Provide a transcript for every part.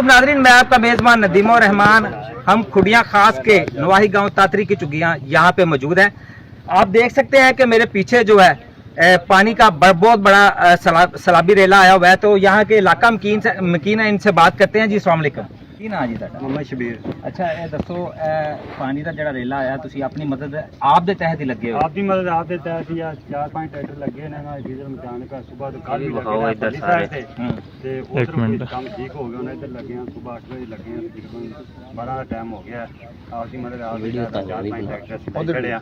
अस्सलामुअलैकुम नाज़रीन, मैं आपका मेज़बान नदीम और रहमान। हम खुडिया खास के नवाही गांव तातरी की चुगियां यहाँ पे मौजूद हैं। आप देख सकते हैं कि मेरे पीछे जो है पानी का बहुत बड़ा सैलाबी रेला आया हुआ है। तो यहाँ के इलाका मकीन है, इनसे बात करते हैं। जी अस्सलाम वालेकुम। की ना जी तुहाडा? मोहम्मद शबीर। अच्छा, ये दसो पानी का जिहड़ा रेला आया, तुसी अपनी मदद आप दे तहत ही लगे हो? आपकी मदद आप दे तहत या 4-5 ट्रैक्टर लगे ने ना डीजल मचाने का। सुबह तो कल भी दिखाओ इधर लगे सारे। ते उधर काम ठीक हो गया, इधर लगे हैं। सुबह 8 बजे लगे हैं, तकरीबन बड़ा टाइम हो गया। आपकी मदद आप दे तहत 4-5 ट्रैक्टर खड़े हैं।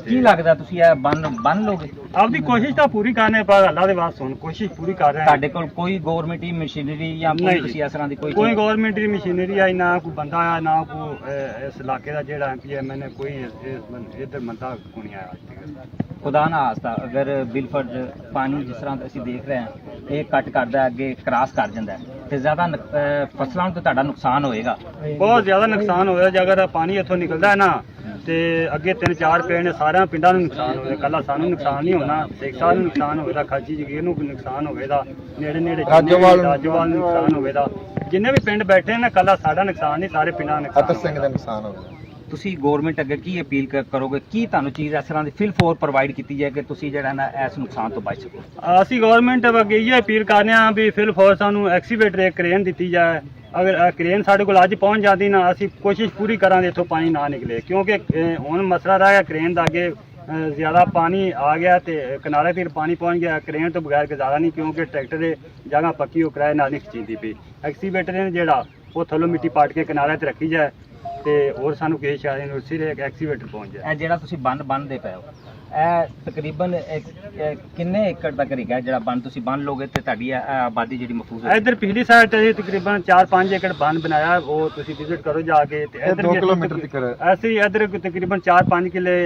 की लगदा तुसी ये बन लोगे? आपकी कोशिश तो पूरी करने पर अल्लाह दे वास्ते सुन कोशिश पूरी कर रहे हैं। ਤੁਹਾਡੇ ਕੋਲ ਕੋਈ ਗਵਰਨਮੈਂਟ ਮਸ਼ੀਨਰੀ ਜਾਂ ਕੋਈ ਤੁਸੀਂ ਇਸ ਤਰ੍ਹਾਂ ਦੀ ਕੋਈ कोई गवर्नमेंट की मशीनरी आई ना, कोई बंदा आया ना, कोई इस इलाके का जेड़ा MP है मैंने कोई इधर बंदा को नहीं आया। खुदा ना आस्ता अगर बिलफर्ज पानी जिस तर੍ਹਾਂ ਅਸੀਂ ਦੇਖ ਰਹੇ ਹਾਂ ਇਹ ਕੱਟ ਕਰਦਾ ਅੱਗੇ ਕ੍ਰਾਸ ਕਰ ਜਾਂਦਾ ਤੇ ਜ਼ਿਆਦਾ ਫਸਲਾਂ ਨੂੰ ਤਾਂ ਤੁਹਾਡਾ ਨੁਕਸਾਨ ਹੋਏਗਾ। बहुत ज्यादा नुकसान होया जे अगर पानी इथों निकलदा है ना ते अगे 3-4 पेड़ ने सारे पिंडां नूं नुकसान होया। कल्ला सानू नुकसान नहीं होना, सिक्खा नूं नुकसान होएगा, खाची जगीर नूं नुकसान होएगा, नेड़े नेड़े राजोवाल नूं नुकसान होएगा। जिन्ने भी पिंड बैठे ने कल्ला साडा नुकसान नहीं, सारे पिंडां दा नुकसान ਸਿੰਘ ਦਾ ਨੁਕਸਾਨ ਹੋ ਗਿਆ। ਤੁਸੀਂ ਗਵਰਨਮੈਂਟ ਅੱਗੇ ਕੀ ਅਪੀਲ ਕਰੋਗੇ? ਕੀ ਤੁਹਾਨੂੰ ਚੀਜ਼ ਇਸ ਤਰ੍ਹਾਂ ਦੀ ਫਿਲ ਫੋਰ ਪ੍ਰੋਵਾਈਡ ਕੀਤੀ ਜਾਏ ਕਿ ਤੁਸੀਂ ਜਿਹੜਾ ਨਾ ਇਸ ਨੁਕਸਾਨ ਤੋਂ ਬਚ ਸਕੋ? ਅਸੀਂ ਗਵਰਨਮੈਂਟ ਅੱਗੇ ਇਹ ਅਪੀਲ ਕਰਨੇ ਆ ਵੀ ਫਿਲ ਫੋਰ ਸਾਨੂੰ ਐਕਸੀਵੇਟਰ ਇੱਕ ਕ੍ਰੇਨ ਦਿੱਤੀ ਜਾਏ। ਅਗਰ ਕ੍ਰੇਨ ਸਾਡੇ ਕੋਲ ਅੱਜ ਪਹੁੰਚ ਜਾਂਦੀ ਨਾ, ਅਸੀਂ ਕੋਸ਼ਿਸ਼ ਪੂਰੀ ਕਰਾਂਗੇ ਇੱਥੋਂ ਪਾਣੀ ਨਾ ਨਿਕਲੇ, ਕਿਉਂਕਿ ਹੁਣ ਮਸਲਾ ਰਿਹਾ ਕ੍ਰੇਨ ਦਾ। ਅੱਗੇ ਜ਼ਿਆਦਾ ਪਾਣੀ ਆ ਗਿਆ ਤੇ ਕਿਨਾਰੇ ਤੱਕ ਪਾਣੀ ਪਹੁੰਚ ਗਿਆ। ਕ੍ਰੇਨ ਤੋਂ ਬਗੈਰ ਗੁਜ਼ਾਰਾ ਨਹੀਂ, ਕਿਉਂਕਿ ਟਰੈਕਟਰ ਦੇ ਜਗ੍ਹਾ ਪੱਕੀ ਉਹ ਕਿਰਾਏ ਨਾਲ ਨਹੀਂ ਖਿੱਚੀਂਦੀ ਪਈ। ਐਕਸੀਵੇਟਰ ਨੇ ਜਿਹੜਾ ਉਹ ਥੱਲੋਂ ਮਿੱਟੀ ਪਾਟ ਕੇ ਕਿਨਾਰੇ ਤੇ ਰੱਖੀ ਜਾਏ ਤੇ ਹੋਰ ਸਾਨੂੰ ਕਿਸੇ ਸ਼ਾਇਦ ਯੂਨੀਵਰਸਿਟੀ ਦੇ ਐਕਸੀਵੇਟਰ ਪਹੁੰਚ ਜਾਏ। ਇਹ ਜਿਹੜਾ ਤੁਸੀਂ ਬੰਨਦੇ ਪਏ ਹੋ ਇਹ ਤਕਰੀਬਨ ਕਿੰਨੇ ਏਕੜ ਦਾ ਕਰੀਗਾ ਜਿਹੜਾ ਬੰਨ ਤੁਸੀਂ ਬੰਨ ਲੋਗੇ ਤੇ ਤੁਹਾਡੀ ਆਬਾਦੀ ਜਿਹੜੀ ਮਹਿਫੂਜ਼ ਹੋਏਗੀ? ਇਧਰ ਪਿਛਲੀ ਸਾਈਡ ਤੇ ਤਕਰੀਬਨ 4-5 ਏਕੜ ਬੰਨ ਬਣਾਇਆ, ਉਹ ਤੁਸੀਂ ਵਿਜ਼ਿਟ ਕਰੋ ਜਾ ਕੇ। ਤੇ ਇਧਰ 2 ਕਿਲੋਮੀਟਰ ਦੀ ਕਰ ਅਸੀਂ ਇਧਰ ਤਕਰੀਬਨ 4-5 ਕਿੱਲੇ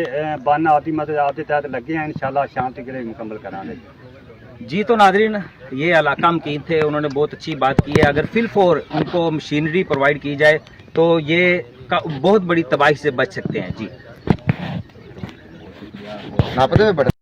ਬੰਨ ਆਪਦੀ मदद आप तहत लगे हैं। इंशाल्लाह शाम तक मुकम्मल करांगे। जी तो नाजरीन, ये इलाका मकीन थे, उन्होंने बहुत अच्छी बात की है। अगर फिल फोर उनको मशीनरी प्रोवाइड की जाए तो ये बहुत बड़ी तबाही से बच सकते हैं। जी नापते हुए